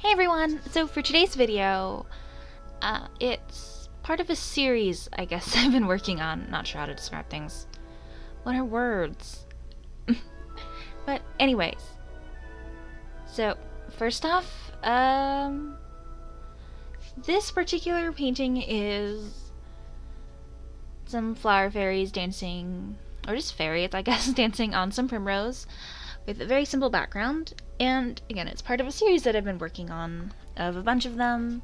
Hey everyone! So for today's video, it's part of a series, I guess, I've been working on. Not sure how to describe things. What are words? But anyways, so first off, this particular painting is some flower fairies dancing, or just fairies, I guess, dancing on some primrose with a very simple background. And again, it's part of a series that I've been working on of a bunch of them.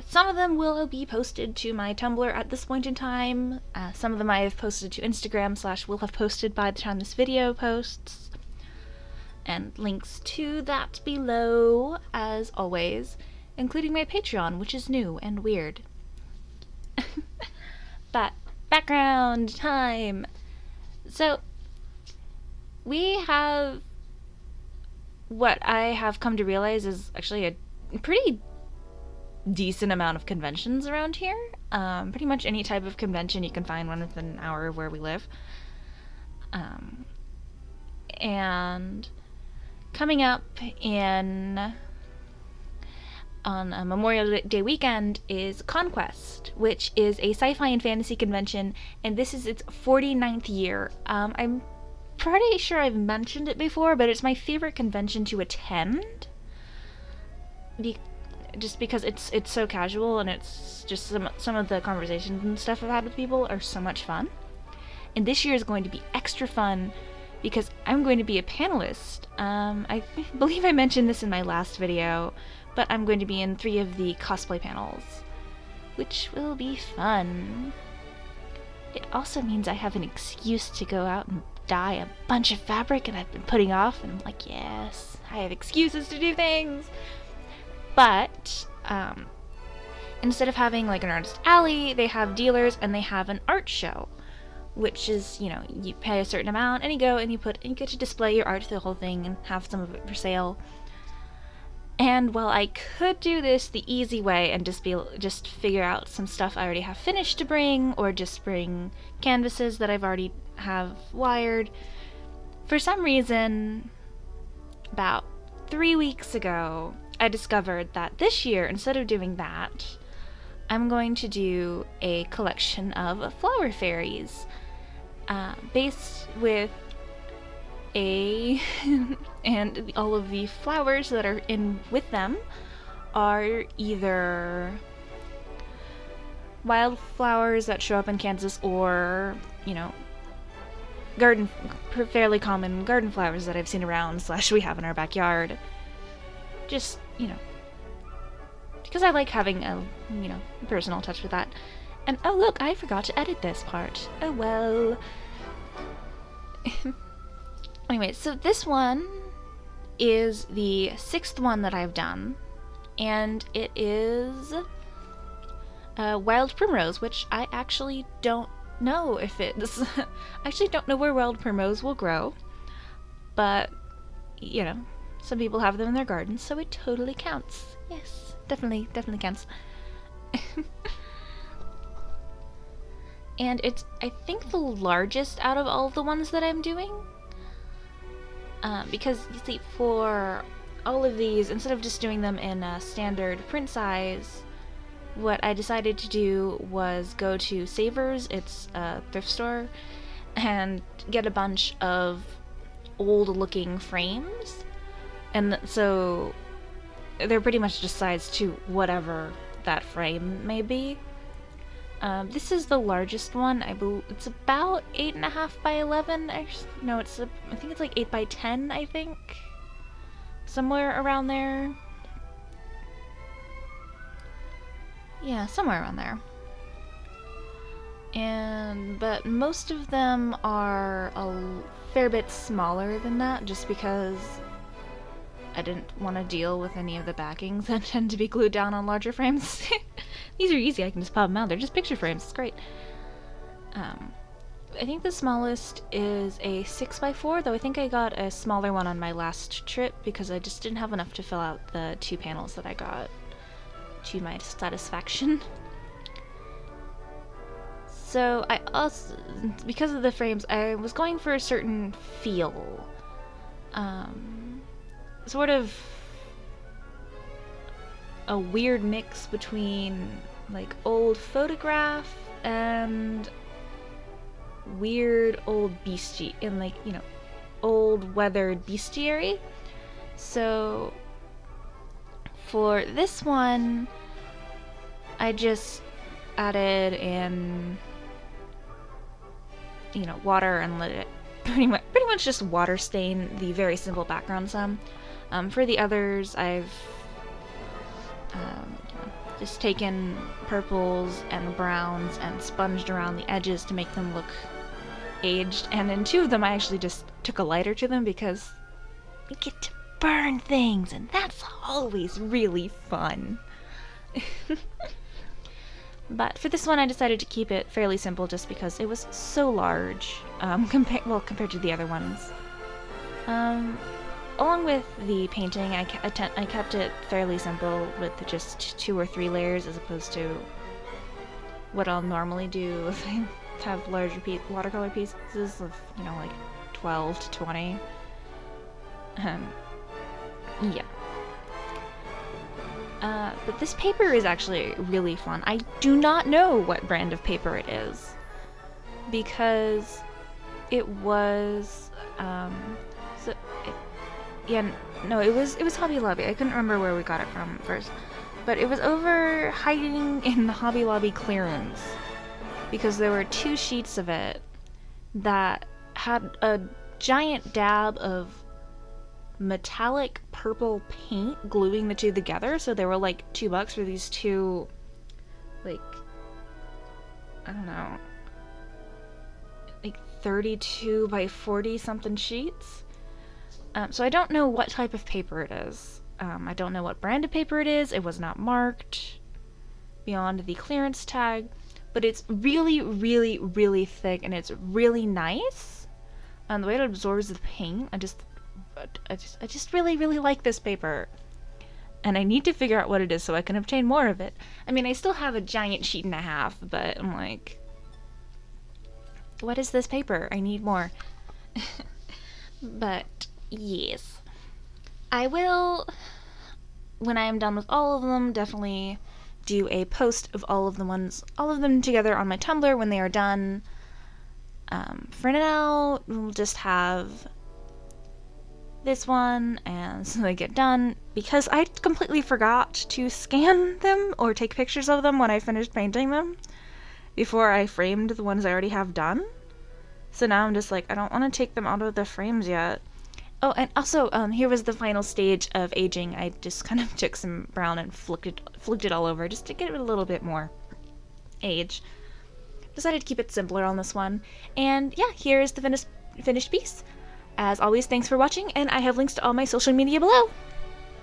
Some of them will be posted to my Tumblr at this point in time. Some of them I have posted to Instagram / will have posted by the time this video posts. And links to that below, as always, including my Patreon, which is new and weird. But background time! So, we have what I have come to realize is actually a pretty decent amount of conventions around here. Pretty much any type of convention you can find one within an hour of where we live. And coming up on a Memorial Day weekend is Conquest, which is a sci-fi and fantasy convention, and this is its 49th year. I'm pretty sure I've mentioned it before, but it's my favorite convention to attend. Just because it's so casual, and it's just some of the conversations and stuff I've had with people are so much fun. And this year is going to be extra fun because I'm going to be a panelist. I believe I mentioned this in my last video, but I'm going to be in 3 of the cosplay panels, which will be fun. It also means I have an excuse to go out and dye a bunch of fabric, and I've been putting off, and I'm like, yes, I have excuses to do things. But instead of having like an artist alley, they have dealers, and they have an art show, which is, you know, you pay a certain amount and you go and you get to display your art, the whole thing, and have some of it for sale. And while I could do this the easy way and just figure out some stuff I already have finished to bring, or just bring canvases that I've already have wired, for some reason, about 3 weeks ago, I discovered that this year, instead of doing that, I'm going to do a collection of flower fairies, based with and all of the flowers that are in with them are either wildflowers that show up in Kansas, or, you know, fairly common garden flowers that I've seen around / we have in our backyard. Just, you know, because I like having a, you know, personal touch with that. And oh look, I forgot to edit this part. Oh well. Anyway, so this one is the 6th one that I've done, and it is Wild Primrose, which I actually don't know if it's... I actually don't know where Wild Primrose will grow, but, you know, some people have them in their gardens, so it totally counts. Yes, definitely counts. And it's, I think, the largest out of all of the ones that I'm doing. Because, you see, for all of these, instead of just doing them in a standard print size, what I decided to do was go to Savers, it's a thrift store, and get a bunch of old-looking frames. And so they're pretty much just sized to whatever that frame may be. This is the largest one. I believe it's about 8.5 by 11. No, I think it's like 8 by 10. I think somewhere around there. Yeah, somewhere around there. But most of them are a fair bit smaller than that, just because I didn't want to deal with any of the backings that tend to be glued down on larger frames. These are easy, I can just pop them out. They're just picture frames, it's great. I think the smallest is a 6x4, though I think I got a smaller one on my last trip because I just didn't have enough to fill out the 2 panels that I got to my satisfaction. So I also, because of the frames, I was going for a certain feel. Sort of a weird mix between like old photograph and weird old bestiary and like, you know, old weathered bestiary. So for this one, I just added in, you know, water and let it pretty much just water stain the very simple background some. For the others, I've just taken purples and browns and sponged around the edges to make them look aged. And in two of them, I actually just took a lighter to them because you get to burn things, and that's always really fun. But for this one, I decided to keep it fairly simple just because it was so large, compared to the other ones. Along with the painting, I kept it fairly simple with just 2 or 3 layers as opposed to what I'll normally do if I have larger watercolor pieces of, you know, like 12 to 20. Yeah. But this paper is actually really fun. I do not know what brand of paper it is because it was it was Hobby Lobby. I couldn't remember where we got it from first, but it was over hiding in the Hobby Lobby clearance because there were 2 sheets of it that had a giant dab of metallic purple paint gluing the 2 together, so they were like $2 for these 2, like, I don't know, like 32 by 40 something sheets. So I don't know what type of paper it is. I don't know what brand of paper it is. It was not marked beyond the clearance tag, but it's really, really, really thick, and it's really nice. The way it absorbs the paint, I just really, really like this paper. And I need to figure out what it is so I can obtain more of it. I mean, I still have a giant sheet and a half, but I'm like, what is this paper? I need more. But yes, I will, when I am done with all of them, definitely do a post of all of them together on my Tumblr when they are done. For now, we'll just have this one, and so they get done, because I completely forgot to scan them or take pictures of them when I finished painting them before I framed the ones I already have done. So now I'm just like, I don't want to take them out of the frames yet. Oh, and also, here was the final stage of aging. I just kind of took some brown and flicked it all over just to get it a little bit more age. Decided to keep it simpler on this one. And yeah, here's the finished piece. As always, thanks for watching, and I have links to all my social media below.